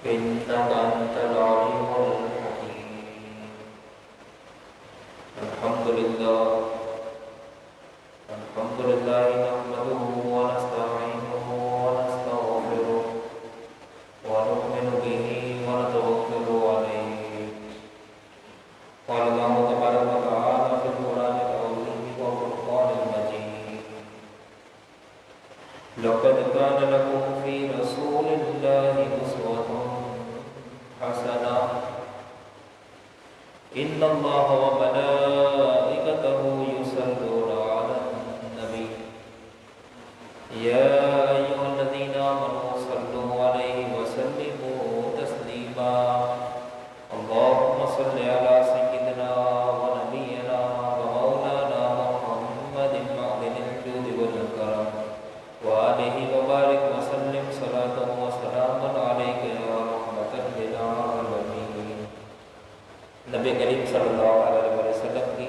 إنك أنت العليم الحكيم. الحمد لله نحمده ونستعينه ونستغفره ونؤمن به ونتوكل عليه. قال الله تبارك وتعالى في القرآن العظيم والفرقان المجيد: لقد كان لكم في رسول الله أسوة حسنة إن الله وملائكته يصلون على النبي يا أيها الذين آمنوا صلوا عليه وسلموا تسليما. اللهم صل على سيدنا ونبينا ومولانا محمد معدن الجود والكرم وآله وبارك وسلم صلاة وسلاما عليك يا رحمة للعالمين. نبی کریم صلی اللہ علیہ وسلم کی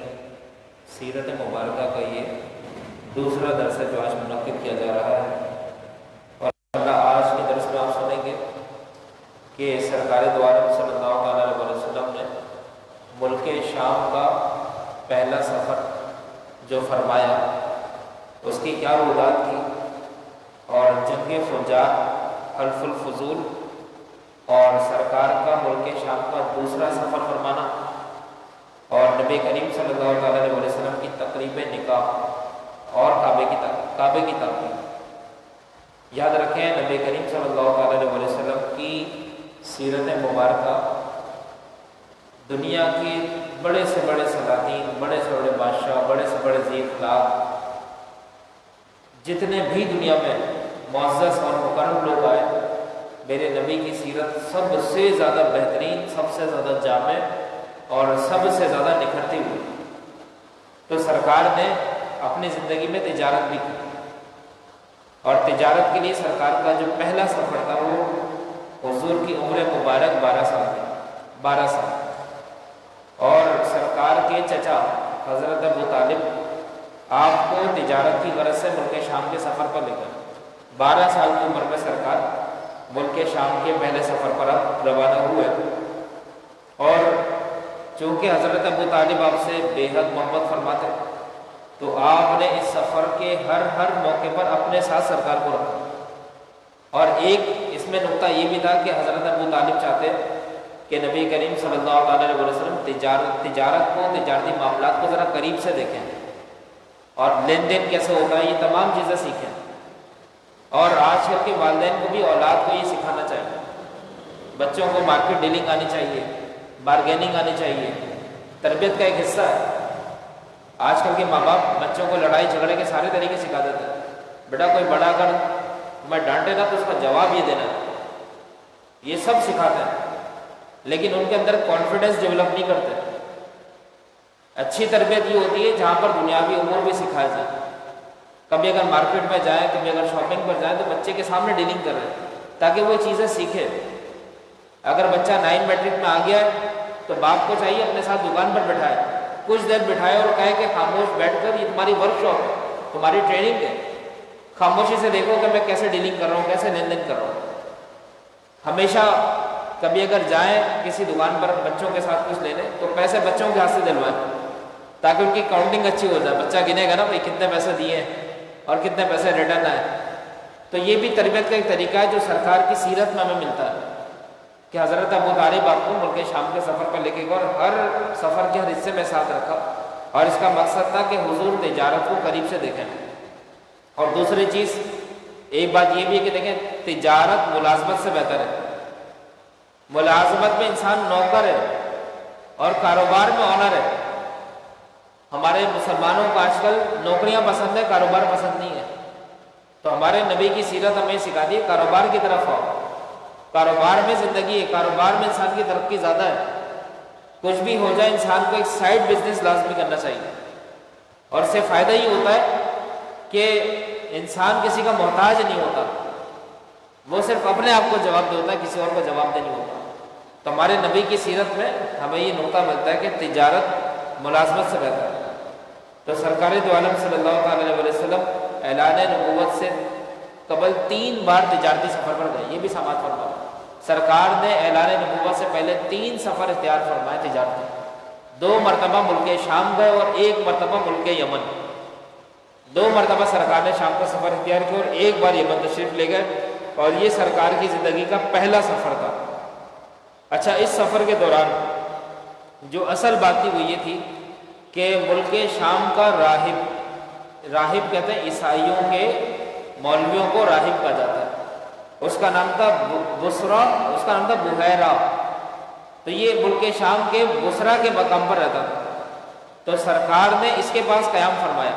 سیرت مبارکہ کا یہ دوسرا درس ہے جو آج منعقد کیا جا رہا ہے، اور آج کے درس میں آپ سنیں گے کہ سرکار دو عالم صلی اللہ علیہ وسلم نے ملک شام کا پہلا سفر جو فرمایا اس کی کیا روایات کی، اور جنگ فجار، حلف الفضول، اور سرکار کا ملک شام کا دوسرا سفر فرمانا، اور نبی کریم صلی اللہ علیہ وسلم کی تقریب نکاح اور کعبے کی تعمیر. یاد رکھیں نبی کریم صلی اللہ علیہ وسلم کی سیرت مبارکہ دنیا کے بڑے سے بڑے سلاطین، بڑے سے بڑے بادشاہ، بڑے سے بڑے ذی اخلاق، جتنے بھی دنیا میں معزز اور مکرم لوگ آئے، میرے نبی کی سیرت سب سے زیادہ بہترین، سب سے زیادہ جامع اور سب سے زیادہ نکھرتی ہوئی. تو سرکار نے اپنی زندگی میں تجارت بھی کی، اور تجارت کے لیے سرکار کا جو پہلا سفر تھا وہ حضور کی عمر مبارک 12 سال تھی، 12 سال. اور سرکار کے چچا حضرت ابو طالب آپ کو تجارت کی غرض سے ملک شام کے سفر پر لے گئے. 12 سال کی عمر میں سرکار ملک شام کے پہلے سفر پر روانہ ہوئے، اور چونکہ حضرت ابو طالب آپ سے بے حد محبت فرماتے تو آپ نے اس سفر کے ہر موقع پر اپنے ساتھ سرکار کو رکھا. اور ایک اس میں نقطہ یہ بھی تھا کہ حضرت ابو طالب چاہتے کہ نبی کریم صلی اللہ علیہ وسلم تجارت کو، تجارتی معاملات کو ذرا قریب سے دیکھیں، اور لین دین کیسے ہوتا ہے یہ تمام چیزیں سیکھیں. اور آج کل کے والدین کو بھی اولاد کو یہ سکھانا چاہیے. بچوں کو مارکیٹ ڈیلنگ آنی چاہیے، بارگیننگ آنی چاہیے، تربیت کا ایک حصہ ہے. آج کل کے ماں باپ بچوں کو لڑائی جھگڑے کے سارے طریقے سکھا دیتے ہیں. بیٹا کوئی بڑا اگر میں ڈانٹے گا تو اس کا جواب یہ دینا ہے، یہ سب سکھاتے ہیں، لیکن ان کے اندر کانفیڈنس ڈیولپ نہیں کرتے. اچھی تربیت یہ ہوتی ہے جہاں پر دنیاوی امور بھی سکھائے جائیں. کبھی اگر مارکیٹ میں جائیں، کبھی اگر شاپنگ پر جائیں تو بچے کے سامنے ڈیلنگ کر رہے ہیں تاکہ وہ چیزیں سیکھے. اگر بچہ 9 میٹرک میں آ گیا ہے تو باپ کو چاہیے اپنے ساتھ دکان پر بٹھائے، کچھ دیر بٹھائے اور کہے کہ خاموش بیٹھ کر یہ تمہاری ورک شاپ ہے، تمہاری ٹریننگ ہے، خاموشی سے دیکھو کہ میں کیسے ڈیلنگ کر رہا ہوں، کیسے لین دین کر رہا ہوں. ہمیشہ کبھی اگر جائیں کسی دکان پر بچوں کے ساتھ کچھ لینے تو پیسے بچوں کے ہاتھ سے دلوائیں تاکہ ان کی کاؤنٹنگ اچھی ہو جائے. بچہ گنے گا نا بھائی کتنے پیسے دیے ہیں اور کتنے پیسے ریٹرن آئے. تو یہ بھی تربیت کا ایک طریقہ ہے جو سرکار کی سیرت میں ہمیں ملتا ہے کہ حضرت ابو طالب آپ کو ملک شام کے سفر پر لے کے گئے اور ہر سفر کے ہر حصے میں ساتھ رکھا، اور اس کا مقصد تھا کہ حضور تجارت کو قریب سے دیکھیں. اور دوسری چیز ایک بات یہ بھی ہے کہ دیکھیں تجارت ملازمت سے بہتر ہے. ملازمت میں انسان نوکر ہے اور کاروبار میں آنر ہے. ہمارے مسلمانوں کو آج کل نوکریاں پسند ہے، کاروبار پسند نہیں ہے. تو ہمارے نبی کی سیرت ہمیں سکھا دی کاروبار کی طرف آؤ. کاروبار میں زندگی ہے، کاروبار میں انسان کی ترقی زیادہ ہے. کچھ بھی ہو جائے انسان کو ایک سائیڈ بزنس لازمی کرنا چاہیے، اور اس سے فائدہ یہ ہوتا ہے کہ انسان کسی کا محتاج نہیں ہوتا، وہ صرف اپنے آپ کو جواب دیتا ہے، کسی اور کو جواب دے نہیں ہوتا. تو ہمارے نبی کی سیرت میں ہمیں یہ نقطہ ملتا ہے کہ تجارت ملازمت سے بہتر ہے. تو سرکار دو عالم صلی اللہ علیہ وسلم اعلان نبوت سے قبل 3 بار تجارتی سفر پر گئے. یہ بھی سماعت فرماؤ. سرکار نے اعلان نبوت سے پہلے 3 سفر اختیار فرمائے تجارتی، 2 مرتبہ ملک شام گئے اور 1 مرتبہ ملک یمن۔ 2 مرتبہ سرکار نے شام کا سفر اختیار کیا اور 1 بار یمن تشریف لے گئے، اور یہ سرکار کی زندگی کا پہلا سفر تھا۔ اچھا، اس سفر کے دوران جو اصل بات تھی وہ یہ تھی کہ ملک شام کا راہب کہتے ہیں عیسائیوں کے مولویوں کو راہب کہا جاتا ہے، اس کا نام تھا بصرہ، اس کا نام تھا بحیرہ، تو یہ ملک شام کے بصرہ کے مقام پر رہتا تھا۔ تو سرکار نے اس کے پاس قیام فرمایا،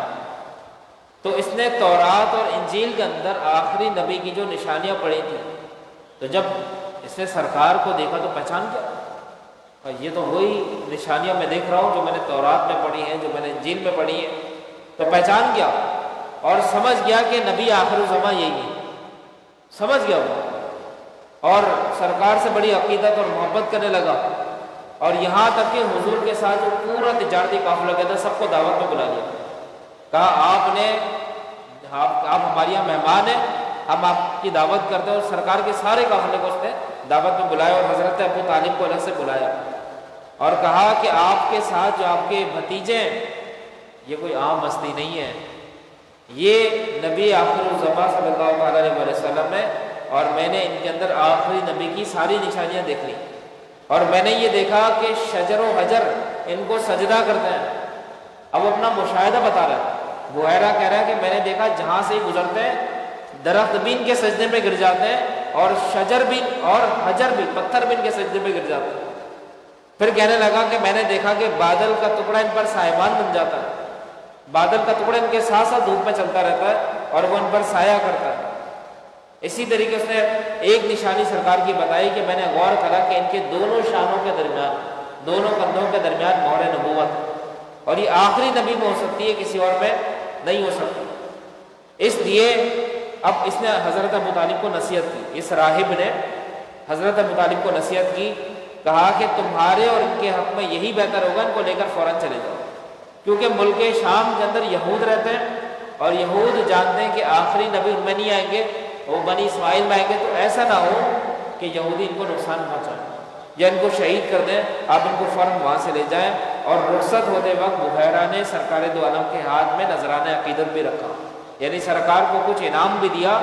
تو اس نے تورات اور انجیل کے اندر آخری نبی کی جو نشانیاں پڑھی تھیں، تو جب اس نے سرکار کو دیکھا تو پہچان گیا، اور یہ تو وہی نشانیاں میں دیکھ رہا ہوں جو میں نے تورات میں پڑھی ہیں، جو میں نے انجیل میں پڑھی ہیں، تو پہچان گیا اور سمجھ گیا کہ نبی آخر الزماں یہی ہے، سمجھ گیا وہ، اور سرکار سے بڑی عقیدت اور محبت کرنے لگا، اور یہاں تک کہ حضور کے ساتھ جو پورا تجارتی قافلہ گیا تھا سب کو دعوت میں بلا لیا، کہا آپ ہمارے یہاں مہمان ہیں، ہم آپ کی دعوت کرتے ہیں، اور سرکار کے سارے قافلے کو اس نے دعوت میں بلایا، اور حضرت ابو طالب کو الگ سے بلایا اور کہا کہ آپ کے ساتھ جو آپ کے بھتیجے ہیں یہ کوئی عام ہستی نہیں ہے، یہ نبی آخر الزماں صلی اللہ علیہ وسلم ہے، اور میں نے ان کے اندر آخری نبی کی ساری نشانیاں دیکھ لی، اور میں نے یہ دیکھا کہ شجر و حجر ان کو سجدہ کرتے ہیں۔ اب اپنا مشاہدہ بتا رہا ہے، بحیرہ کہہ رہا ہے کہ میں نے دیکھا جہاں سے ہی گزرتے ہیں درخت بھی ان کے سجدے میں گر جاتے ہیں، اور شجر بھی اور حجر بھی، پتھر بھی ان کے سجدے میں گر جاتے ہیں۔ پھر کہنے لگا کہ میں نے دیکھا کہ بادل کا ٹکڑا ان پر سائبان بن جاتا ہے، بادل کا ٹکڑا ان کے ساتھ ساتھ دھوپ میں چلتا رہتا ہے اور وہ ان پر سایہ کرتا ہے۔ اسی طریقے سے ایک نشانی سرکار کی بتائی کہ میں نے غور کرا کہ ان کے دونوں شانوں کے درمیان، دونوں کندھوں کے درمیان مہر نبوت، اور یہ آخری نبی میں ہو سکتی ہے، کسی اور میں نہیں ہو سکتی۔ اس لیے اب اس نے حضرت ابو طالب کو نصیحت کی، اس راہب نے حضرت ابو طالب کو نصیحت کی، کہا کہ تمہارے اور ان کے حق میں یہی بہتر ہوگا ان کو لے کر فوراً چلے جاؤ، کیونکہ ملک شام کے اندر یہود رہتے ہیں، اور یہود جانتے ہیں کہ آخری نبی ان میں نہیں آئیں گے، وہ بنی اسماعیل میں آئیں گے، تو ایسا نہ ہو کہ یہودی ان کو نقصان پہنچائیں یا ان کو شہید کر دیں، آپ ان کو فوراً وہاں سے لے جائیں۔ اور رخصت ہوتے وقت بحیرہ نے سرکار دو عالم کے ہاتھ میں نذرانہ عقیدت بھی رکھا، یعنی سرکار کو کچھ انعام بھی دیا،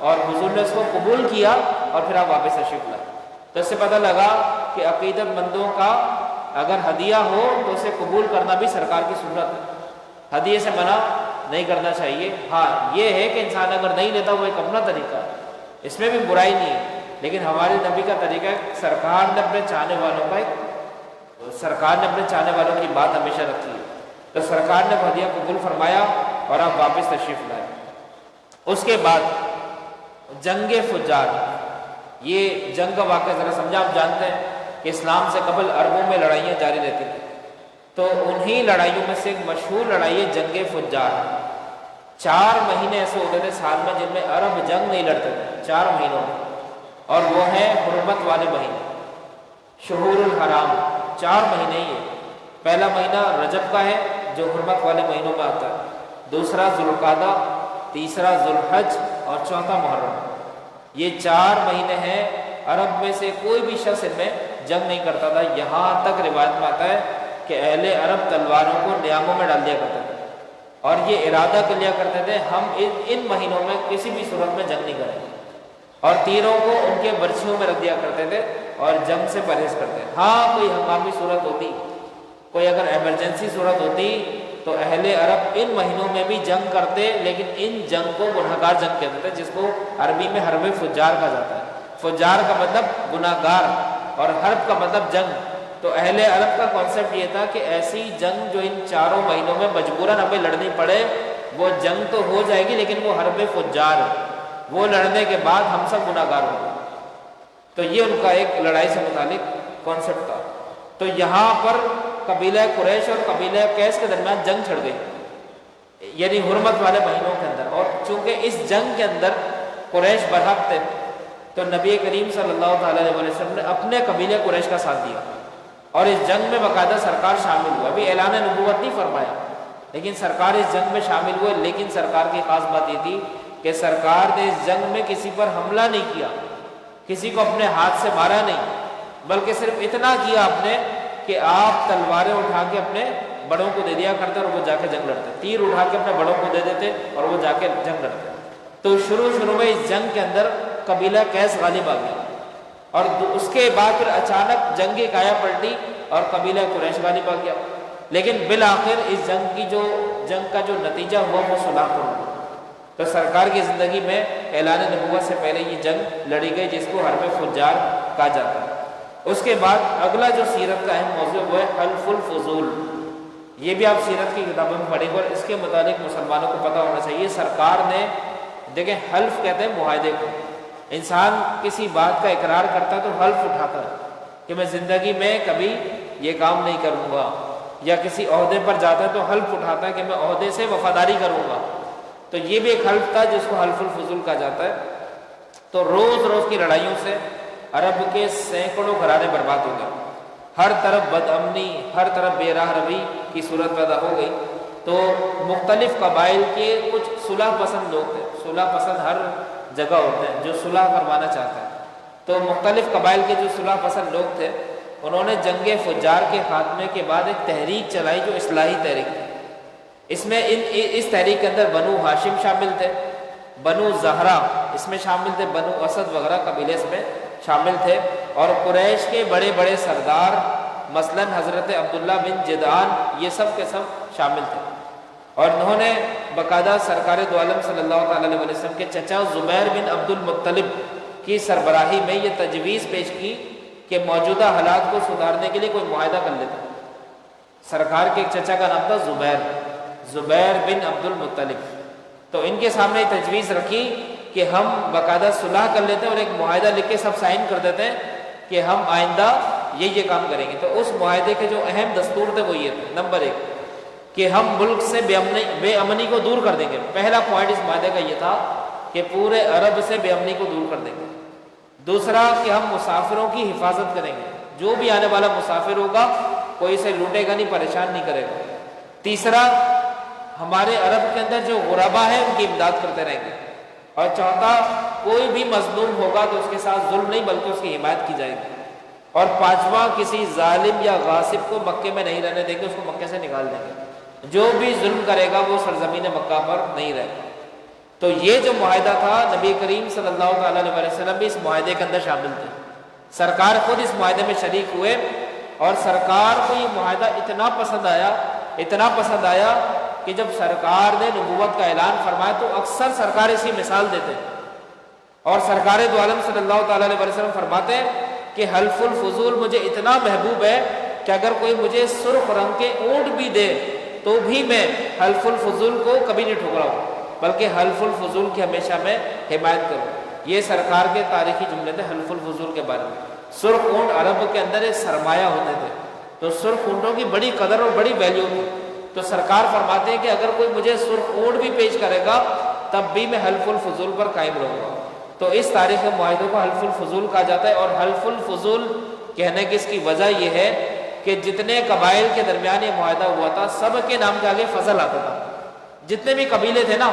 اور حضور نے اس کو قبول کیا، اور پھر آپ واپس تشریف لائے۔ تو اس سے پتہ لگا کہ عقیدت مندوں کا اگر ہدیہ ہو تو اسے قبول کرنا بھی سرکار کی سنت ہے، ہدیے سے منع نہیں کرنا چاہیے۔ ہاں یہ ہے کہ انسان اگر نہیں لیتا وہ ایک اپنا طریقہ ہے، اس میں بھی برائی نہیں ہے، لیکن ہمارے نبی کا طریقہ ہے، سرکار نے اپنے چاہنے والوں کی بات ہمیشہ رکھی ہے، تو سرکار نے ہدیہ قبول فرمایا اور آپ واپس تشریف لائے۔ اس کے بعد جنگ فجار، یہ جنگ کا واقعہ ذرا سمجھا۔ آپ جانتے ہیں کہ اسلام سے قبل عربوں میں لڑائیاں جاری رہتی تھیں، تو انہی لڑائیوں میں سے ایک مشہور لڑائی ہے جنگ فجار۔ 4 مہینے ایسے ہوتے تھے سال میں جن میں عرب جنگ نہیں لڑتے تھے، 4 مہینوں میں، اور وہ ہیں حرمت والے مہینے، شہور الحرام، 4 مہینے ہی ہیں۔ پہلا مہینہ رجب کا ہے جو حرمت والے مہینوں میں آتا ہے، دوسرا ذوالقعدہ، تیسرا ذوالحج، اور چوتھا محرم۔ یہ 4 مہینے ہیں، عرب میں سے کوئی بھی شخص ان میں جنگ نہیں کرتا تھا، یہاں تک روایت میں آتا ہے کہ اہل عرب تلواروں کو نیاموں میں ڈال دیا کرتے تھے، اور یہ ارادہ کر لیا کرتے تھے ہم ان مہینوں میں کسی بھی صورت میں جنگ نہیں کریں گے، اور تیروں کو ان کے برچھیوں میں رکھ دیا کرتے تھے اور جنگ سے پرہیز کرتے تھے۔ ہاں کوئی ہنگامی صورت ہوتی، کوئی اگر ایمرجنسی صورت ہوتی تو اہل عرب ان مہینوں میں بھی جنگ کرتے، لیکن ان جنگ کو گناہگار جنگ کہتے تھے، جس کو عربی میں حرب فجار کہا جاتا ہے۔ فجار کا مطلب گناہگار اور حرب کا مطلب جنگ۔ تو اہل عرب کا کانسیپٹ یہ تھا کہ ایسی جنگ جو ان 4 مہینوں میں مجبوراً ہمیں لڑنی پڑے، وہ جنگ تو ہو جائے گی لیکن وہ حرب فجار ہے، وہ لڑنے کے بعد ہم سب گناہگار ہوں گے۔ تو یہ ان کا ایک لڑائی سے متعلق کانسیپٹ تھا۔ تو یہاں پر قبیلہ قریش اور قبیلہ قیس کے درمیان جنگ چھڑ گئی، یعنی حرمت والے مہینوں کے اندر، اور چونکہ اس جنگ کے اندر قریش برحق تھے تو نبی کریم صلی اللہ علیہ وسلم نے اپنے قبیلہ قریش کا ساتھ دیا، اور اس جنگ میں باقاعدہ سرکار شامل ہوا۔ ابھی اعلان نبوت نہیں فرمایا لیکن سرکار اس جنگ میں شامل ہوئے، لیکن سرکار کی خاص بات یہ تھی کہ سرکار نے اس جنگ میں کسی پر حملہ نہیں کیا، کسی کو اپنے ہاتھ سے مارا نہیں، بلکہ صرف اتنا کیا آپ نے کہ آپ تلواریں اٹھا کے اپنے بڑوں کو دے دیا کرتے اور وہ جا کے جنگ لڑتے، تیر اٹھا کے اپنے بڑوں کو دے دیتے اور وہ جا کے جنگ لڑتے۔ تو شروع میں اس جنگ کے اندر قبیلہ قیس غالب آ گیا، اور اس کے بعد پھر اچانک جنگ کی کایا پلٹی اور قبیلہ قریش غالب آ گیا، لیکن بالآخر اس جنگ کا جو نتیجہ ہوا وہ صلح ہوا۔ تو سرکار کی زندگی میں اعلان نبوت سے پہلے یہ جنگ لڑی گئی جس کو حرب فجار کہا جاتا ہے۔ اس کے بعد اگلا جو سیرت کا اہم موضوع وہ ہے حلف الفضول۔ یہ بھی آپ سیرت کی کتابوں میں پڑھیں گے اور اس کے متعلق مسلمانوں کو پتہ ہونا چاہیے۔ سرکار نے دیکھیں، حلف کہتے ہیں معاہدے کو، انسان کسی بات کا اقرار کرتا ہے تو حلف اٹھاتا ہے کہ میں زندگی میں کبھی یہ کام نہیں کروں گا، یا کسی عہدے پر جاتا ہے تو حلف اٹھاتا ہے کہ میں عہدے سے وفاداری کروں گا۔ تو یہ بھی ایک حلف تھا جس کو حلف الفضول کہا جاتا ہے۔ تو روز کی لڑائیوں سے عرب کے سینکڑوں گھرانے برباد ہو گئے، ہر طرف بد امنی، ہر طرف بے راہ روی کی صورت پیدا ہو گئی۔ تو مختلف قبائل کے کچھ صلح پسند لوگ تھے، صلح پسند ہر جگہ ہوتے ہیں جو صلح کروانا چاہتے ہیں۔ تو مختلف قبائل کے جو صلح پسند لوگ تھے انہوں نے جنگ فجار کے خاتمے کے بعد ایک تحریک چلائی جو اصلاحی تحریک تھی۔ اس تحریک کے اندر بنو ہاشم شامل تھے، بنو زہرا اس میں شامل تھے، بنو اسد وغیرہ قبیلے اس میں شامل تھے، اور قریش کے بڑے بڑے سردار مثلا حضرت عبداللہ بن جدعان یہ سب کے سب شامل تھے۔ اور انہوں نے باقاعدہ سرکار دو عالم صلی اللہ تعالیٰ علیہ وسلم کے چچا زبیر بن عبد المطلب کی سربراہی میں یہ تجویز پیش کی کہ موجودہ حالات کو سدھارنے کے لیے کوئی معاہدہ کر لیتا۔ سرکار کے ایک چچا کا نام تھا زبیر بن عبد المطلب، تو ان کے سامنے تجویز رکھی کہ ہم باقاعدہ صلح کر لیتے ہیں اور ایک معاہدہ لکھ کے سب سائن کر دیتے ہیں کہ ہم آئندہ یہ کام کریں گے۔ تو اس معاہدے کے جو اہم دستور تھے وہ یہ تھے، نمبر 1 کہ ہم ملک سے بے امنی کو دور کر دیں گے۔ پہلا پوائنٹ اس معاہدے کا یہ تھا کہ پورے عرب سے بے امنی کو دور کر دیں گے۔ دوسرا کہ ہم مسافروں کی حفاظت کریں گے، جو بھی آنے والا مسافر ہوگا کوئی اسے لوٹے گا نہیں، پریشان نہیں کرے گا۔ تیسرا ہمارے عرب کے اندر جو غربا ہے ان کی امداد کرتے رہیں گے۔ اور چوتھا کوئی بھی مظلوم ہوگا تو اس کے ساتھ ظلم نہیں بلکہ اس کی حمایت کی جائے گی۔ اور پانچواں کسی ظالم یا غاصب کو مکے میں نہیں رہنے دیں گے، اس کو مکے سے نکال دیں گے، جو بھی ظلم کرے گا وہ سرزمین مکہ پر نہیں رہے گا۔ تو یہ جو معاہدہ تھا نبی کریم صلی اللہ تعالیٰ علیہ وسلم بھی اس معاہدے کے اندر شامل تھے، سرکار خود اس معاہدے میں شریک ہوئے، اور سرکار کو یہ معاہدہ اتنا پسند آیا کہ جب سرکار نے نبوت کا اعلان فرمایا تو اکثر سرکار اسی مثال دیتے، اور سرکار دو عالم صلی اللہ تعالیٰ علیہ وسلم فرماتے ہیں کہ حلف الفضول مجھے اتنا محبوب ہے کہ اگر کوئی مجھے سرخ رنگ کے اونٹ بھی دے تو بھی میں حلف الفضول کو کبھی نہیں ٹھکراؤں، بلکہ حلف الفضول کی ہمیشہ میں حمایت کروں۔ یہ سرکار کے تاریخی جملے تھے حلف الفضول کے بارے میں۔ سرخ اونٹ عرب کے اندر ایک سرمایہ ہوتے تھے، تو سرخ اونٹوں کی بڑی قدر اور بڑی ویلیو تھی۔ تو سرکار فرماتے ہیں کہ اگر کوئی مجھے سرخ اونٹ بھی پیش کرے گا تب بھی میں حلف الفضول پر قائم رہوں گا۔ تو اس تاریخ معاہدے کو حلف الفضول کہا جاتا ہے، اور حلف الفضول کہنے کی اس کی وجہ یہ ہے کہ جتنے قبائل کے درمیان یہ معاہدہ ہوا تھا سب کے نام کے آگے فضل آتا تھا۔ جتنے بھی قبیلے تھے نا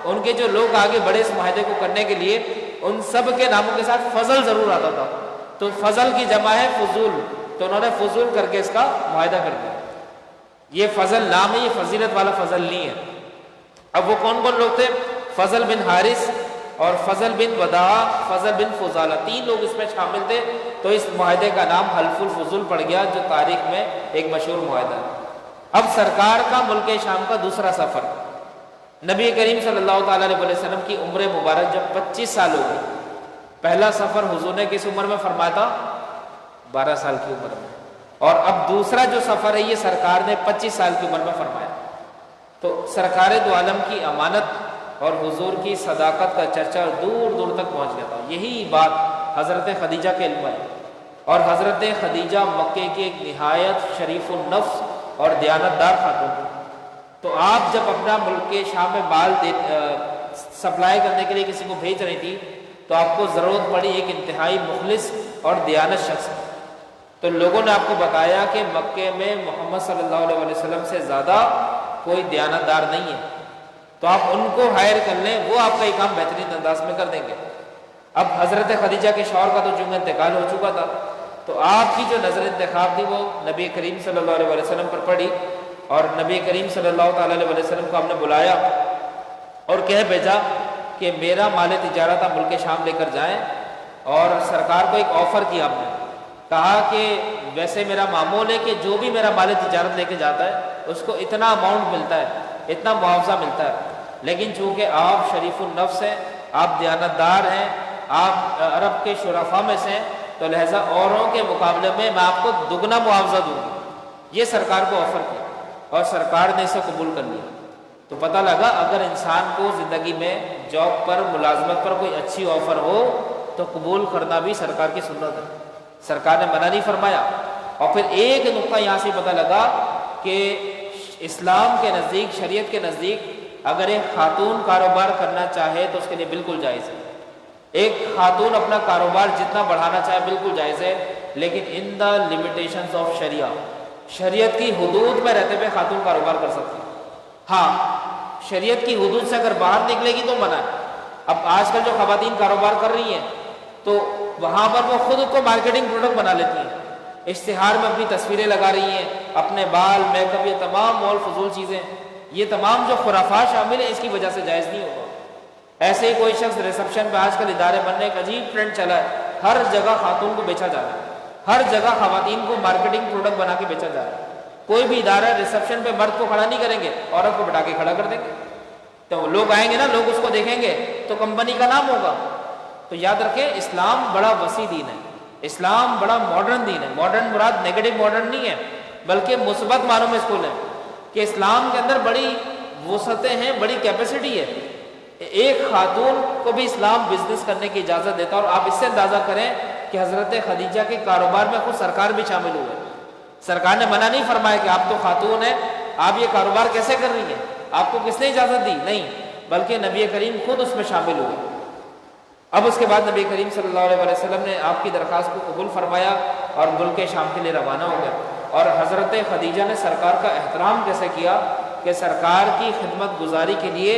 ان کے جو لوگ آگے بڑے اس معاہدے کو کرنے کے لیے ان سب کے ناموں کے ساتھ فضل ضرور آتا تھا۔ تو فضل کی جمع ہے فضول، تو انہوں نے فضول کر کے اس کا معاہدہ کر دیا۔ یہ فضل نام ہے، یہ فضیلت والا فضل نہیں ہے۔ اب وہ کون کون لوگ تھے؟ فضل بن حارث اور فضل بن وداع، فضل بن فضالہ، 3 لوگ اس میں شامل تھے۔ تو اس معاہدے کا نام حلف الفضول پڑ گیا، جو تاریخ میں ایک مشہور معاہدہ ہے۔ اب سرکار کا ملک شام کا دوسرا سفر، نبی کریم صلی اللہ تعالیٰ علیہ وسلم کی عمر مبارک جب 25 سال ہو گئی، پہلا سفر حضور نے کس عمر میں فرمایا تھا؟ 12 سال کی عمر میں، اور اب دوسرا جو سفر ہے یہ سرکار نے 25 سال کی عمر میں فرمایا۔ تو سرکار دو عالم کی امانت اور حضور کی صداقت کا چرچا دور دور تک پہنچ گیا تھا۔ یہی بات حضرت خدیجہ کے علم ہے، اور حضرت خدیجہ مکے کی ایک نہایت شریف النفس اور دیانتدار خاتون تھی۔ تو آپ جب اپنا ملک کے شام میں مال سپلائی کرنے کے لیے کسی کو بھیج رہی تھی تو آپ کو ضرورت پڑی ایک انتہائی مخلص اور دیانت شخص کی۔ تو لوگوں نے آپ کو بتایا کہ مکے میں محمد صلی اللہ علیہ وسلم سے زیادہ کوئی دیانتدار نہیں ہے، تو آپ ان کو ہائر کر لیں، وہ آپ کا یہ کام بہترین انداز میں کر دیں گے۔ اب حضرت خدیجہ کے شوہر کا تو چونکہ انتقال ہو چکا تھا، تو آپ کی جو نظر انتخاب تھی وہ نبی کریم صلی اللہ علیہ وسلم پر پڑی، اور نبی کریم صلی اللہ تعالیٰ علیہ وسلم کو ہم نے بلایا اور کہہ بھیجا کہ میرا مال تجارت آپ ملک شام لے کر جائیں، اور سرکار کو ایک آفر کیا ہم نے، کہا کہ ویسے میرا معمول ہے کہ جو بھی میرا مال تجارت لے کے جاتا ہے اس کو اتنا اماؤنٹ ملتا ہے، اتنا معاوضہ ملتا ہے، لیکن چونکہ آپ شریف النفس ہیں، آپ دیانتدار ہیں، آپ عرب کے شرفاء میں سے ہیں، تو لہٰذا اوروں کے مقابلے میں آپ کو دگنا معاوضہ دوں گی۔ یہ سرکار کو آفر کیا اور سرکار نے اسے قبول کر لیا۔ تو پتہ لگا اگر انسان کو زندگی میں جاب پر، ملازمت پر کوئی اچھی آفر ہو تو قبول کرنا بھی سرکار کی سنت ہے، سرکار نے منع نہیں فرمایا۔ اور پھر ایک نقطہ یہاں سے پتہ لگا کہ اسلام کے نزدیک، شریعت کے نزدیک، اگر ایک خاتون کاروبار کرنا چاہے تو اس کے لیے بالکل جائز ہے، ایک خاتون اپنا کاروبار جتنا بڑھانا چاہے بالکل جائز ہے، لیکن ان دا لمیٹیشنز آف شریعہ، شریعت کی حدود میں رہتے ہوئے خاتون کاروبار کر سکتی ہے۔ ہاں، شریعت کی حدود سے اگر باہر نکلے گی تو منع ہے۔ اب آج کل جو خواتین کاروبار کر رہی ہیں تو وہاں پر وہ خود کو مارکیٹنگ پروڈکٹ بنا لیتی ہیں، اشتہار میں اپنی تصویریں لگا رہی ہیں، اپنے بال، میک اپ، یہ تمام مول فضول چیزیں، یہ تمام جو خرافات شامل ہیں، اس کی وجہ سے جائز نہیں ہوگا۔ ایسے ہی کوئی شخص ریسپشن پہ، آج کل ادارے بننے کا عجیب ٹرینڈ چلا ہے، ہر جگہ خاتون کو بیچا جا رہا ہے، ہر جگہ خواتین کو مارکیٹنگ پروڈکٹ بنا کے بیچا جا رہا ہے۔ کوئی بھی ادارہ ریسپشن پہ مرد کو کھڑا نہیں کریں گے، عورت کو بٹھا کے کھڑا کر دیں گے، تو لوگ آئیں گے نا، لوگ اس کو دیکھیں گے تو کمپنی کا نام ہوگا۔ تو یاد رکھیں اسلام بڑا وسیع دین ہے، اسلام بڑا ماڈرن دین ہے۔ ماڈرن مراد نیگیٹو ماڈرن نہیں ہے، بلکہ مثبت معنوں میں اسکول ہے کہ اسلام کے اندر بڑی وسعتیں ہیں، بڑی کیپیسٹی ہے۔ ایک خاتون کو بھی اسلام بزنس کرنے کی اجازت دیتا ہے، اور آپ اس سے اندازہ کریں کہ حضرت خدیجہ کے کاروبار میں خود سرکار بھی شامل ہوئے۔ سرکار نے منع نہیں فرمایا کہ آپ تو خاتون ہیں، آپ یہ کاروبار کیسے کر رہی ہیں، آپ کو کس نے اجازت دی؟ نہیں، بلکہ نبی کریم خود اس میں شامل ہوئے۔ اب اس کے بعد نبی کریم صلی اللہ علیہ وسلم نے آپ کی درخواست کو قبول فرمایا اور ملک شام کے لیے روانہ ہو گیا۔ اور حضرت خدیجہ نے سرکار کا احترام کیسے کیا کہ سرکار کی خدمت گزاری کے لیے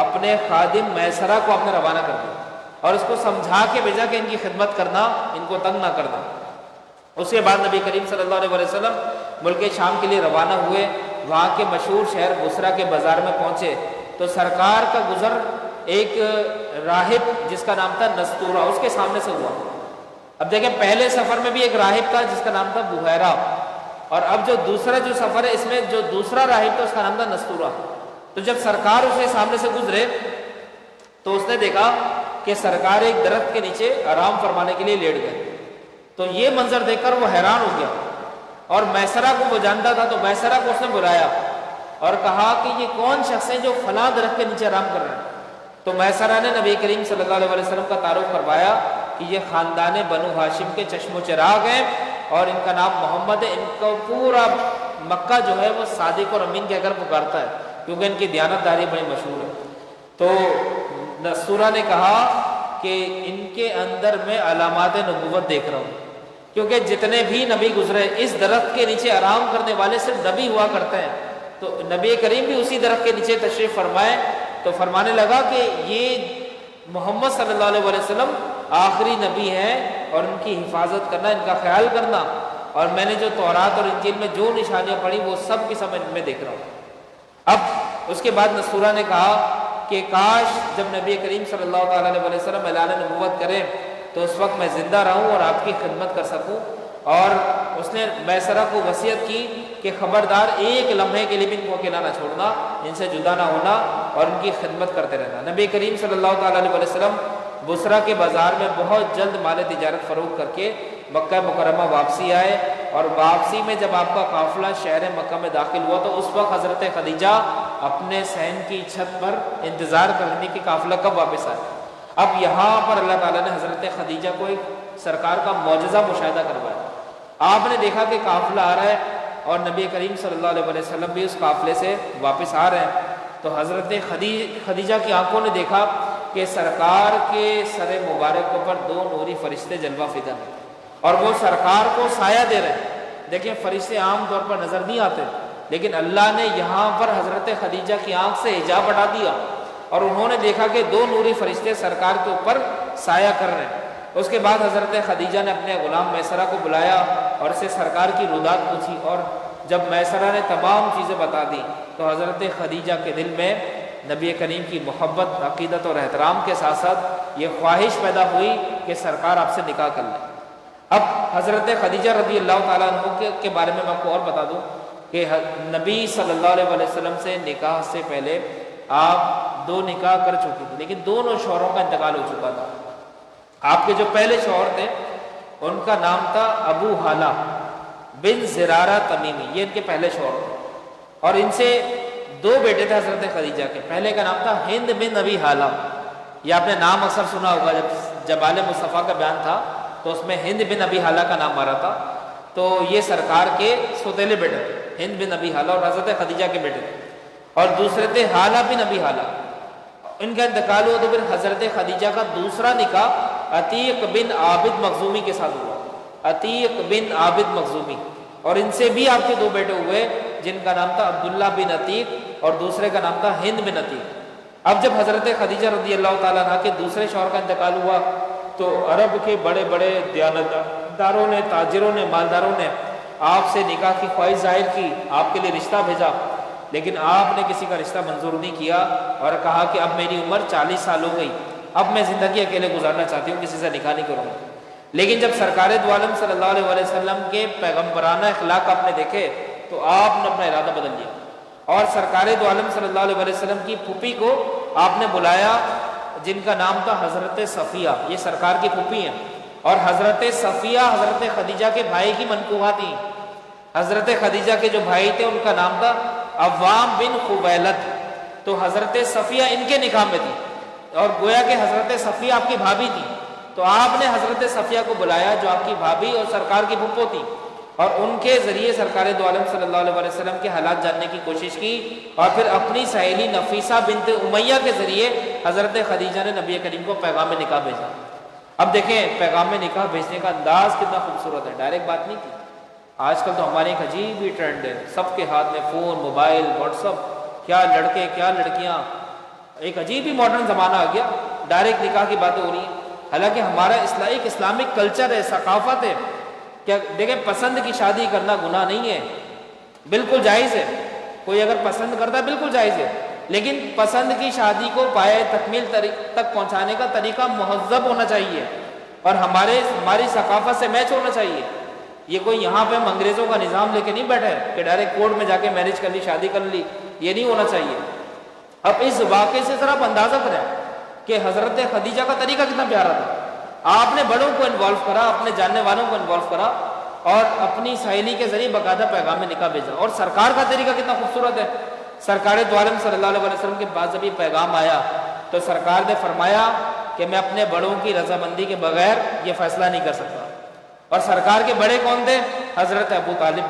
اپنے خادم میسرہ کو آپ نے روانہ کر دیا اور اس کو سمجھا کے بھیجا کہ ان کی خدمت کرنا، ان کو تنگ نہ کرنا۔ اس کے بعد نبی کریم صلی اللہ علیہ وسلم ملک شام کے لیے روانہ ہوئے۔ وہاں کے مشہور شہر بصرہ کے بازار میں پہنچے تو سرکار کا گزر ایک راہب جس کا نام تھا نستورہ، اس کے سامنے سے ہوا۔ اب دیکھیں پہلے سفر میں بھی ایک راہب تھا جس کا نام تھا بحیرہ، اور اب جو دوسرا جو سفر ہے اس میں جو دوسرا راہب تھا اس کا نام تھا نستورہ۔ تو جب سرکار اس کے سامنے سے گزرے تو اس نے دیکھا کہ سرکار ایک درخت کے نیچے آرام فرمانے کے لیے لیٹ گئے۔ تو یہ منظر دیکھ کر وہ حیران ہو گیا، اور میسرہ کو وہ جانتا تھا، تو میسرہ کو اس نے بلایا اور کہا کہ یہ کون شخص ہیں جو فلاں درخت کے نیچے آرام کر رہے ہیں؟ تو میسرہ نے نبی کریم صلی اللہ علیہ وسلم کا تعارف کروایا کہ یہ خاندان بنو ہاشم کے چشم و چراغ ہیں اور ان کا نام محمد ہے۔ ان کو پورا مکہ جو ہے وہ صادق اور امین کہہ کر پکارتا ہے کیونکہ ان کی دیانتداری بڑی مشہور ہے۔ تو نستورہ نے کہا کہ ان کے اندر میں علامات نبوت دیکھ رہا ہوں، کیونکہ جتنے بھی نبی گزرے اس درخت کے نیچے آرام کرنے والے صرف نبی ہوا کرتے ہیں، تو نبی کریم بھی اسی درخت کے نیچے تشریف فرمائے۔ تو فرمانے لگا کہ یہ محمد صلی اللہ علیہ وسلم آخری نبی ہیں اور ان کی حفاظت کرنا، ان کا خیال کرنا، اور میں نے جو تورات اور انجیل میں جو نشانیاں پڑھی وہ سب کی سب میں دیکھ رہا ہوں۔ اب اس کے بعد نستورہ نے کہا کہ کاش جب نبی کریم صلی اللہ تعالیٰ علیہ وسلم اعلان نبوت کریں تو اس وقت میں زندہ رہوں اور آپ کی خدمت کر سکوں۔ اور اس نے میسرہ کو وصیت کی کہ خبردار ایک لمحے کے لیے بھی ان کو اکیلا نہ چھوڑنا، ان سے جدا نہ ہونا اور ان کی خدمت کرتے رہنا۔ نبی کریم صلی اللہ تعالیٰ علیہ وسلم بصرہ کے بازار میں بہت جلد مال تجارت فروخت کر کے مکہ مکرمہ واپسی آئے، اور واپسی میں جب آپ کا قافلہ شہر مکہ میں داخل ہوا تو اس وقت حضرت خدیجہ اپنے صحن کی چھت پر انتظار کرنے کہ قافلہ کب واپس آئے۔ اب یہاں پر اللہ تعالیٰ نے حضرت خدیجہ کو ایک سرکار کا معجزہ مشاہدہ کروایا۔ آپ نے دیکھا کہ قافلہ آ رہا ہے اور نبی کریم صلی اللہ علیہ وسلم بھی اس قافلے سے واپس آ رہے ہیں، تو حضرت خدیجہ کی آنکھوں نے دیکھا کہ سرکار کے سر مبارک پر دو نوری فرشتے جلوہ فدا ہیں اور وہ سرکار کو سایہ دے رہے ہیں۔ دیکھیں فرشتے عام طور پر نظر نہیں آتے، لیکن اللہ نے یہاں پر حضرت خدیجہ کی آنکھ سے حجاب ہٹا دیا اور انہوں نے دیکھا کہ دو نوری فرشتے سرکار کے اوپر سایہ کر رہے ہیں۔ اس کے بعد حضرت خدیجہ نے اپنے غلام میسرہ کو بلایا اور اسے سرکار کی رودات پوچھی، اور جب میسرہ نے تمام چیزیں بتا دی تو حضرت خدیجہ کے دل میں نبی کریم کی محبت، عقیدت اور احترام کے ساتھ ساتھ یہ خواہش پیدا ہوئی کہ سرکار آپ سے نکاح کر لیں۔ اب حضرت خدیجہ رضی اللہ تعالیٰ عنہ کے بارے میں آپ کو اور بتا دوں کہ نبی صلی اللہ علیہ وسلم سے نکاح سے پہلے آپ 2 نکاح کر چکی تھی، لیکن دونوں شوہروں کا انتقال ہو چکا تھا۔ آپ کے جو پہلے شوہر تھے ان کا نام تھا ابو حالہ بن زرارہ تمیمی، یہ ان کے پہلے شوہر تھے، اور ان سے 2 بیٹے تھے حضرت خدیجہ کے۔ پہلے کا نام تھا ہند بن ابی حالہ، یہ آپ نے نام اکثر سنا ہوگا، جب جبال مصطفیٰ کا بیان تھا تو اس میں ہند بن ابی حالہ کا نام آ رہا تھا، تو یہ سرکار کے سوتیلے بیٹے تھے، ہند بن ابی حالہ، اور حضرت خدیجہ کے بیٹے تھے، اور دوسرے تھے حالہ بن ابی حالہ۔ ان کا انتقال ہوا تو پھر حضرت خدیجہ کا دوسرا نکاح عتیق بن عابد مخزومی کے ساتھ ہوا، عتیق بن عابد مخزومی، اور ان سے بھی آپ کے 2 بیٹے ہوئے جن کا نام تھا عبداللہ بن عتیق اور دوسرے کا نام تھا ہند بن عتیق۔ اب جب حضرت خدیجہ رضی اللہ تعالیٰ عنہ کے دوسرے شوہر کا انتقال ہوا تو عرب کے بڑے بڑے دیانتداروں نے، تاجروں نے، مالداروں نے آپ سے نکاح کی خواہش ظاہر کی، آپ کے لیے رشتہ بھیجا، لیکن آپ نے کسی کا رشتہ منظور نہیں کیا اور کہا کہ اب میری عمر 40 سال ہو گئی، اب میں زندگی اکیلے گزارنا چاہتی ہوں، کسی سے نکاح نہیں کروں گا۔ لیکن جب سرکار دو عالم صلی اللہ علیہ وسلم کے پیغمبرانہ اخلاق آپ نے دیکھے تو آپ نے اپنا ارادہ بدل لیا، اور سرکار دو عالم صلی اللہ علیہ وسلم کی پھوپھی کو آپ نے بلایا جن کا نام تھا حضرت صفیہ، یہ سرکار کی پھوپھی ہیں، اور حضرت صفیہ حضرت خدیجہ کے بھائی کی منکوحہ تھیں۔ حضرت خدیجہ کے جو بھائی تھے ان کا نام تھا عوام بن خویلد، تو حضرت صفیہ ان کے نکاح میں تھی، اور گویا کہ حضرت صفیہ آپ کی بھابھی تھی، تو آپ نے حضرت صفیہ کو بلایا جو آپ کی بھابھی اور سرکار کی پھپھو تھی، اور ان کے ذریعے سرکار دو عالم صلی اللہ علیہ وسلم کے حالات جاننے کی کوشش کی، اور پھر اپنی سہیلی نفیسہ بنت امیہ کے ذریعے حضرت خدیجہ نے نبی کریم کو پیغام نکاح بھیجا۔ اب دیکھیں پیغام نکاح بھیجنے کا انداز کتنا خوبصورت ہے، ڈائریکٹ بات نہیں کی۔ آج کل تو ہمارے ایک عجیب ہی ٹرینڈ ہے، سب کے ہاتھ میں فون، موبائل، واٹس اپ، کیا لڑکے کیا لڑکیاں، ایک عجیب ہی ماڈرن زمانہ آ گیا، ڈائریکٹ نکاح کی باتیں ہو رہی ہیں۔ حالانکہ ہمارا ایک اسلامک کلچر ہے، ثقافت ہے، کیا دیکھیں پسند کی شادی کرنا گناہ نہیں ہے، بالکل جائز ہے، کوئی اگر پسند کرتا ہے بالکل جائز ہے، لیکن پسند کی شادی کو پائے تکمیل تک پہنچانے کا طریقہ مہذب ہونا چاہیے اور ہماری ثقافت سے میچ ہونا چاہیے۔ یہ کوئی یہاں پہ ہم انگریزوں کا نظام لے کے نہیں بیٹھے کہ ڈائریکٹ کورٹ میں جا کے میرج کر لی، شادی کر لی، یہ نہیں ہونا چاہیے۔ اب اس واقعے سے ذرا آپ اندازہ کریں کہ حضرت خدیجہ کا طریقہ کتنا پیارا تھا، آپ نے بڑوں کو انوالو کرا، اپنے جاننے والوں کو انوالو کرا، اور اپنی سہیلی کے ذریعے باقاعدہ پیغام نکاح بھیجا۔ اور سرکار کا طریقہ کتنا خوبصورت ہے، سرکار دو عالم صلی اللہ علیہ وسلم کے پاس جب یہ پیغام آیا تو سرکار نے فرمایا کہ میں اپنے بڑوں کی رضامندی کے بغیر یہ فیصلہ نہیں کر سکتا، اور سرکار کے بڑے کون تھے؟ حضرت ابو طالب۔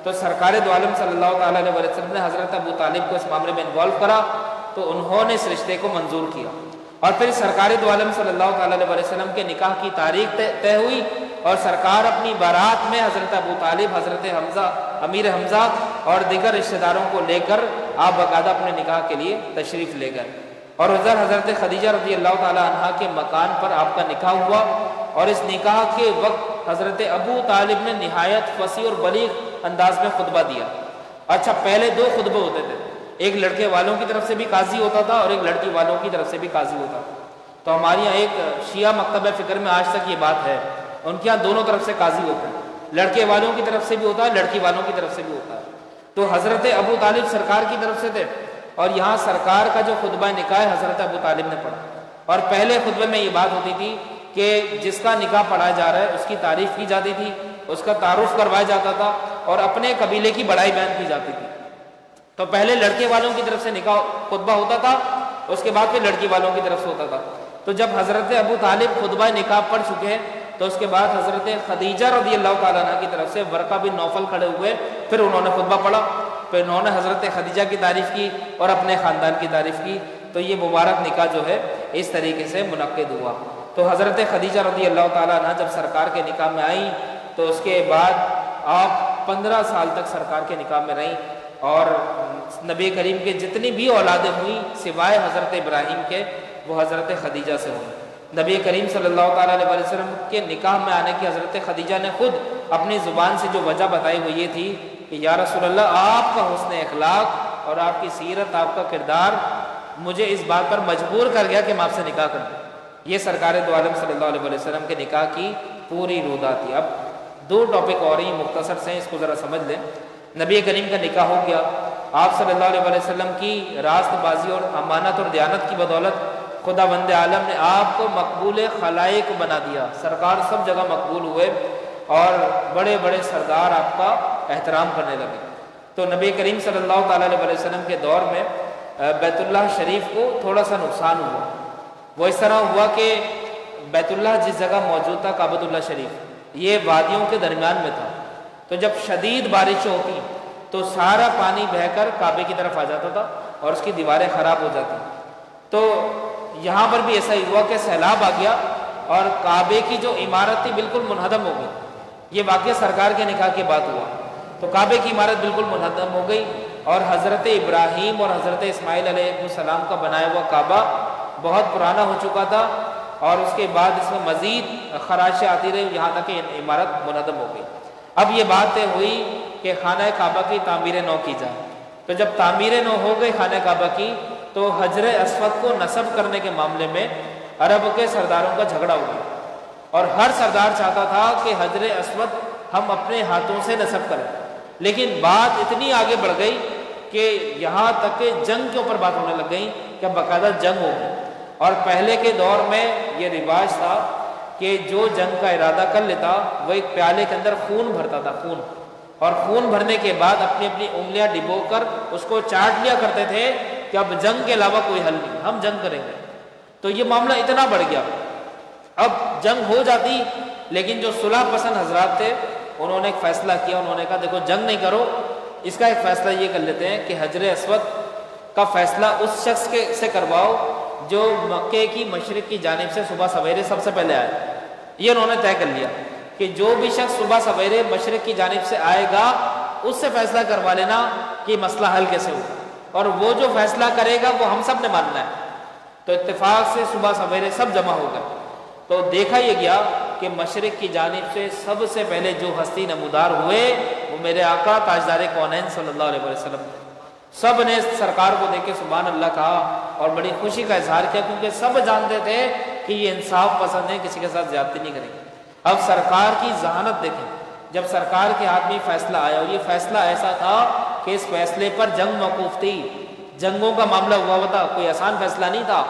تو سرکار دو عالم صلی اللہ علیہ وسلم نے حضرت ابو طالب کو اس معاملے میں انوالو کرا، تو انہوں نے اس رشتے کو منظور کیا، اور پھر سرکار دو عالم صلی اللہ علیہ وسلم کے نکاح کی تاریخ طے ہوئی، اور سرکار اپنی بارات میں حضرت ابو طالب، حضرت حمزہ، امیر حمزہ اور دیگر رشتہ داروں کو لے کر آپ باقاعدہ اپنے نکاح کے لیے تشریف لے گئے، اور ادھر حضرت خدیجہ رضی اللہ تعالیٰ عنہ کے مکان پر آپ کا نکاح ہوا، اور اس نکاح کے وقت حضرت ابو طالب نے نہایت فصیح اور بلیغ انداز میں خطبہ دیا۔ اچھا، پہلے 2 خطبے ہوتے تھے، ایک لڑکے والوں کی طرف سے بھی قاضی ہوتا تھا اور ایک لڑکی والوں کی طرف سے بھی قاضی ہوتا تھا۔ تو ہمارے یہاں ایک شیعہ مکتبہ فکر میں آج تک یہ بات ہے، ان کے یہاں دونوں طرف سے قاضی ہوتا ہے، لڑکے والوں کی طرف سے بھی ہوتا ہے، لڑکی والوں کی طرف سے بھی ہوتا ہے۔ تو حضرت ابو طالب سرکار کی طرف سے تھے، اور یہاں سرکار کا جو خطبہ نکاح ہے حضرت ابو طالب نے پڑھا، اور پہلے خطبے میں یہ بات ہوتی تھی کہ جس کا نکاح پڑھا جا رہا ہے اس کی تعریف کی جاتی تھی، اس کا تعارف کروایا جاتا تھا، اور اپنے قبیلے کی بڑائی بیان کی جاتی تھی۔ تو پہلے لڑکے والوں کی طرف سے نکاح خطبہ ہوتا تھا، اس کے بعد پھر لڑکی والوں کی طرف سے ہوتا تھا۔ تو جب حضرت ابو طالب خطبہ نکاح پڑھ چکے تو اس کے بعد حضرت خدیجہ رضی اللہ تعالیٰ عنہ کی طرف سے ورقہ بن نوفل کھڑے ہوئے، پھر انہوں نے خطبہ پڑھا، پھر انہوں نے حضرت خدیجہ کی تعریف کی اور اپنے خاندان کی تعریف کی۔ تو یہ مبارک نکاح جو ہے اس طریقے سے منعقد ہوا۔ تو حضرت خدیجہ رضی اللہ تعالیٰ عنہ جب سرکار کے نکاح میں آئیں تو اس کے بعد آپ 15 سال تک سرکار کے نکاح میں رہیں، اور نبی کریم کے جتنی بھی اولادیں ہوئیں سوائے حضرت ابراہیم کے وہ حضرت خدیجہ سے ہوئیں۔ نبی کریم صلی اللہ تعالیٰ علیہ وسلم کے نکاح میں آنے کی حضرت خدیجہ نے خود اپنی زبان سے جو وجہ بتائی وہ یہ تھی کہ یا رسول اللہ، آپ کا حسن اخلاق اور آپ کی سیرت، آپ کا کردار مجھے اس بات پر مجبور کر گیا کہ میں آپ سے نکاح کروں۔ یہ سرکار دو عالم صلی اللہ علیہ وسلم کے نکاح کی پوری رودا تھی۔ اب دو ٹاپک اور ہی مختصر سے ہیں، اس کو ذرا سمجھ لیں۔ نبی کریم کا نکاح ہو گیا، آپ صلی اللہ علیہ وسلم کی راست بازی اور امانت اور دیانت کی بدولت خدا بند عالم نے آپ کو مقبول خلائق بنا دیا۔ سرکار سب جگہ مقبول ہوئے اور بڑے بڑے سردار آپ کا احترام کرنے لگے۔ تو نبی کریم صلی اللہ تعالیٰ علیہ وسلم کے دور میں بیت اللہ شریف کو تھوڑا سا نقصان ہوا۔ وہ اس طرح ہوا کہ بیت اللہ جس جگہ موجود تھا، کعبۃ اللہ شریف، یہ وادیوں کے درمیان میں تھا۔ تو جب شدید بارشیں ہوتی تو سارا پانی بہہ کر کعبے کی طرف آ جاتا تھا اور اس کی دیواریں خراب ہو جاتی۔ تو یہاں پر بھی ایسا ہی ہوا کہ سیلاب آ گیا اور کعبے کی جو عمارت تھی بالکل منہدم ہو گئی۔ یہ واقعہ سرکار کے نکاح کے بعد ہوا۔ تو کعبے کی عمارت بالکل منہدم ہو گئی اور حضرت ابراہیم اور حضرت اسماعیل علیہ السلام کا بنایا ہوا کعبہ بہت پرانا ہو چکا تھا اور اس کے بعد اس میں مزید خراشیں آتی رہی، یہاں تک کہ عمارت منہدم ہو گئی۔ اب یہ بات طے ہوئی کہ خانہ کعبہ کی تعمیر نو کی جائے۔ تو جب تعمیر نو ہو گئی خانہ کعبہ کی، تو حجر اسود کو نصب کرنے کے معاملے میں عرب کے سرداروں کا جھگڑا ہوا اور ہر سردار چاہتا تھا کہ حجر اسود ہم اپنے ہاتھوں سے نصب کریں، لیکن بات اتنی آگے بڑھ گئی کہ یہاں تک کہ جنگ کے اوپر بات ہونے لگ گئی کہ باقاعدہ جنگ ہو گئی۔ اور پہلے کے دور میں یہ رواج تھا کہ جو جنگ کا ارادہ کر لیتا وہ ایک پیالے کے اندر خون بھرتا تھا، خون، اور خون بھرنے کے بعد اپنی اپنی انگلیاں ڈبو کر اس کو چاٹ لیا کرتے تھے کہ اب جنگ کے علاوہ کوئی حل نہیں، ہم جنگ کریں گے۔ تو یہ معاملہ اتنا بڑھ گیا، اب جنگ ہو جاتی، لیکن جو صلح پسند حضرات تھے انہوں نے ایک فیصلہ کیا، انہوں نے کہا دیکھو جنگ نہیں کرو، اس کا ایک فیصلہ یہ کر لیتے ہیں کہ حجر اسود کا فیصلہ اس شخص سے کرواؤ جو مکے کی مشرق کی جانب سے صبح سویرے سب سے پہلے آئے۔ یہ انہوں نے طے کر لیا کہ جو بھی شخص صبح سویرے مشرق کی جانب سے آئے گا اس سے فیصلہ کروا لینا کہ مسئلہ حل کیسے ہوگا، اور وہ جو فیصلہ کرے گا وہ ہم سب نے ماننا ہے۔ تو اتفاق سے صبح سویرے سب جمع ہو گئے۔ تو دیکھا یہ گیا کہ مشرق کی جانب سے سب سے پہلے جو ہستی نمودار ہوئے وہ میرے آقا تاجدار کونین صلی اللہ علیہ وسلم تھے۔ سب نے سرکار کو دیکھ کے سبحان اللہ کہا اور بڑی خوشی کا اظہار کیا، کیونکہ سب جانتے تھے کہ یہ انصاف پسند ہے، کسی کے ساتھ زیادتی نہیں کریں گے۔ اب سرکار کی ذہانت دیکھیں، جب سرکار کے ہاتھ میں فیصلہ آیا اور یہ فیصلہ ایسا تھا کہ اس فیصلے پر جنگ موقوف تھی، جنگوں کا معاملہ ہوا تھا، کوئی آسان فیصلہ نہیں تھا۔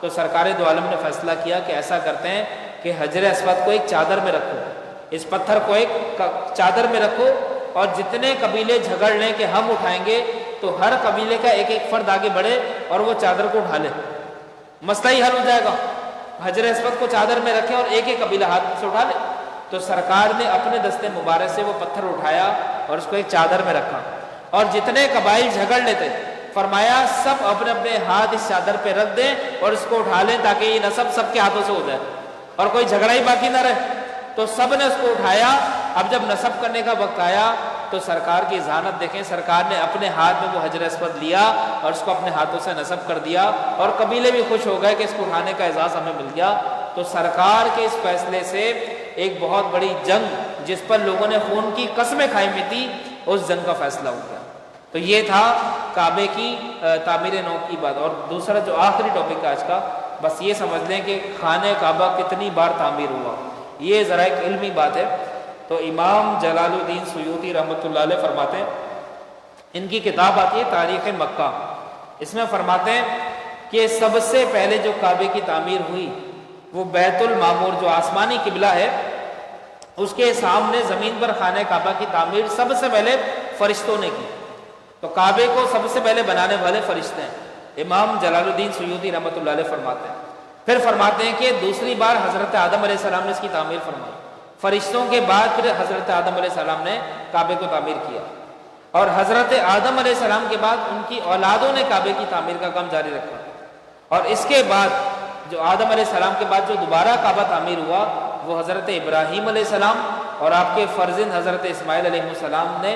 تو سرکار دو عالم نے فیصلہ کیا کہ ایسا کرتے ہیں کہ حجر اسود کو ایک چادر میں رکھو، اس پتھر کو ایک چادر میں رکھو، اور جتنے قبیلے جھگڑ لیں کہ ہم اٹھائیں گے تو ہر قبیلے کا ایک ایک فرد آگے بڑھے اور وہ چادر کو اٹھا لے، مسئلہ ہی حل ہو جائے گا۔ حجر اسود کو چادر میں رکھے اور ایک ایک قبیلہ ہاتھ سے اٹھا لے۔ تو سرکار نے اپنے دستے مبارک سے وہ پتھر اٹھایا اور اس کو ایک چادر میں رکھا، اور جتنے قبائل جھگڑ لیتے فرمایا سب اپنے اپنے ہاتھ اس چادر پہ رکھ دیں اور اس کو اٹھا لیں تاکہ یہ نصب سب کے ہاتھوں سے ہو جائے اور کوئی جھگڑا ہی باقی نہ رہے۔ تو سب نے اس کو اٹھایا۔ اب جب نصب کرنے کا وقت آیا تو سرکار کی ذہانت دیکھیں، سرکار نے اپنے ہاتھ میں وہ حجر اسود لیا اور اس کو اپنے ہاتھوں سے نصب کر دیا، اور قبیلے بھی خوش ہو گئے کہ اس کو اٹھانے کا اعزاز ہمیں مل گیا۔ تو سرکار کے اس فیصلے سے ایک بہت بڑی جنگ جس پر لوگوں نے خون کی قسمیں کھائی ہوئی تھی، اس جنگ کا فیصلہ ہو گیا۔ تو یہ تھا کعبے کی تعمیر نو کی بات۔ اور دوسرا جو آخری ٹاپک ہے آج کا، بس یہ سمجھ لیں کہ خانہ کعبہ کتنی بار تعمیر ہوا، یہ ذرا ایک علمی بات ہے۔ تو امام جلال الدین سیوطی رحمۃ اللہ علیہ فرماتے ہیں، ان کی کتاب آتی ہے تاریخ مکہ، اس میں فرماتے ہیں کہ سب سے پہلے جو کعبے کی تعمیر ہوئی وہ بیت المعمور جو آسمانی قبلہ ہے اس کے سامنے زمین پر خانہ کعبہ کی تعمیر سب سے پہلے فرشتوں نے کی۔ تو کعبے کو سب سے پہلے بنانے والے فرشتے ہیں، امام جلال الدین سیوطی رحمۃ اللہ علیہ فرماتے ہیں۔ پھر فرماتے ہیں کہ دوسری بار حضرت آدم علیہ السلام نے اس کی تعمیر فرمائی، فرشتوں کے بعد پھر حضرت آدم علیہ السلام نے کعبے کو تعمیر کیا، اور حضرت آدم علیہ السلام کے بعد ان کی اولادوں نے کعبے کی تعمیر کا کام جاری رکھا، اور اس کے بعد جو آدم علیہ السلام کے بعد جو دوبارہ کعبہ تعمیر ہوا وہ حضرت ابراہیم علیہ السلام اور آپ کے فرزند حضرت اسماعیل علیہ السلام نے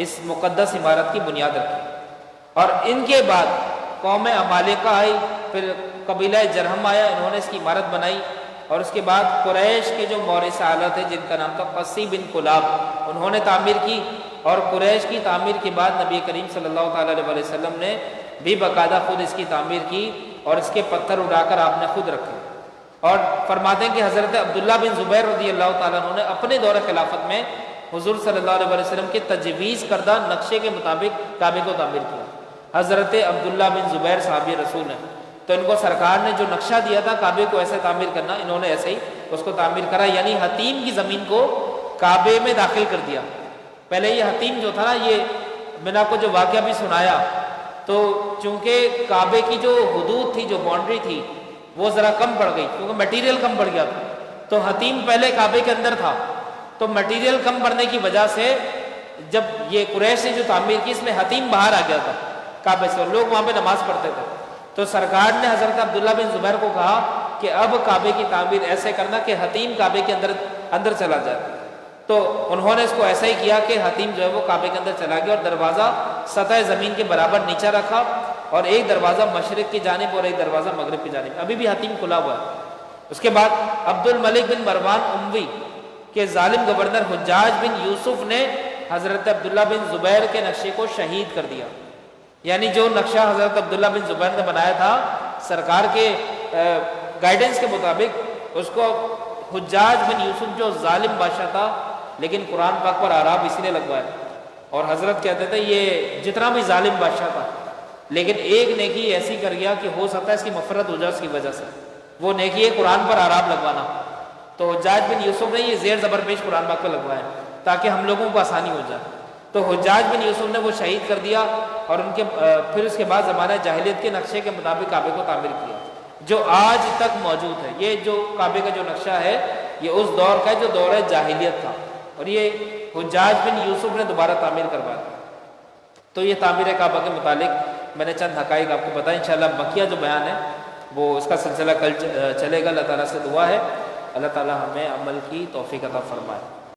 اس مقدس عمارت کی بنیاد رکھی، اور ان کے بعد قوم عمالقہ آئی، پھر قبیلہ جرہم آیا، انہوں نے اس کی عمارت بنائی، اور اس کے بعد قریش کے جو مورث اعلیٰ تھے جن کا نام تھا قصی بن کلاب، انہوں نے تعمیر کی، اور قریش کی تعمیر کے بعد نبی کریم صلی اللہ تعالیٰ علیہ وسلم نے بھی باقاعدہ خود اس کی تعمیر کی، اور اس کے پتھر اڑا کر آپ نے خود رکھے۔ اور فرماتے ہیں کہ حضرت عبداللہ بن زبیر رضی اللہ تعالیٰ عنہ نے اپنے دور خلافت میں حضور صلی اللہ علیہ وسلم کے تجویز کردہ نقشے کے مطابق کعبے کو تعمیر کیا۔ حضرت عبداللہ بن زبیر صحابی رسول ہیں، تو ان کو سرکار نے جو نقشہ دیا تھا کعبے کو ایسے تعمیر کرنا، انہوں نے ایسے ہی اس کو تعمیر کرا، یعنی حتیم کی زمین کو کعبے میں داخل کر دیا۔ پہلے یہ حتیم جو تھا نا، یہ میں نے آپ کو جو واقعہ بھی سنایا، تو چونکہ کعبے کی جو حدود تھی، جو باؤنڈری تھی، وہ ذرا کم پڑ گئی کیونکہ میٹیریل کم پڑ گیا تھا۔ تو حتیم پہلے کعبے کے اندر تھا، تو میٹیریل کم پڑنے کی وجہ سے جب یہ قریش نے جو تعمیر کی، اس میں حتیم باہر آ گیا تھا کعبے سے، اور لوگ وہاں پہ نماز پڑھتے تھے۔ تو سرکار نے حضرت عبداللہ بن زبیر کو کہا کہ اب کعبے کی تعمیر ایسے کرنا کہ حتیم کعبے کے اندر چلا جائے۔ تو انہوں نے اس کو ایسا ہی کیا کہ حتیم جو ہے وہ کعبے کے اندر چلا گیا، اور دروازہ سطح زمین کے برابر نیچا رکھا، اور ایک دروازہ مشرق کی جانب اور ایک دروازہ مغرب کی جانب، ابھی بھی حتیم کھلا ہوا ہے۔ اس کے بعد عبد الملک بن مروان اموی کے ظالم گورنر حجاج بن یوسف نے حضرت عبداللہ بن زبیر کے نقشے کو شہید کر دیا، یعنی جو نقشہ حضرت عبداللہ بن زبیر نے بنایا تھا سرکار کے گائیڈنس کے مطابق، اس کو حجاج بن یوسف جو ظالم بادشاہ تھا لیکن قرآن پاک پر آراب اسی نے لگوایا، اور حضرت کہتے تھے یہ جتنا بھی ظالم بادشاہ تھا لیکن ایک نیکی ایسی کر گیا کہ ہو سکتا ہے اس کی مغفرت ہو جائے اس کی وجہ سے، وہ نیکی ہے قرآن پر آراب لگوانا۔ تو حجاج بن یوسف نے یہ زیر زبر پیش قرآن پاک پر لگوایا تاکہ ہم لوگوں کو آسانی ہو جائے۔ تو حجاج بن یوسف نے وہ شہید کر دیا، اور ان کے پھر اس کے بعد زمانہ جاہلیت کے نقشے کے مطابق کعبے کو تعمیر کیا، جو آج تک موجود ہے۔ یہ جو کعبے کا جو نقشہ ہے یہ اس دور کا ہے جو دور جاہلیت تھا، اور یہ حجاج بن یوسف نے دوبارہ تعمیر کروایا۔ تو یہ تعمیر کعبہ کے متعلق میں نے چند حقائق آپ کو بتایا۔ انشاءاللہ بقیہ جو بیان ہے وہ اس کا سلسلہ کل چلے گا۔ اللہ تعالیٰ سے دعا ہے اللہ تعالیٰ ہمیں عمل کی توفیق عطا فرمائے۔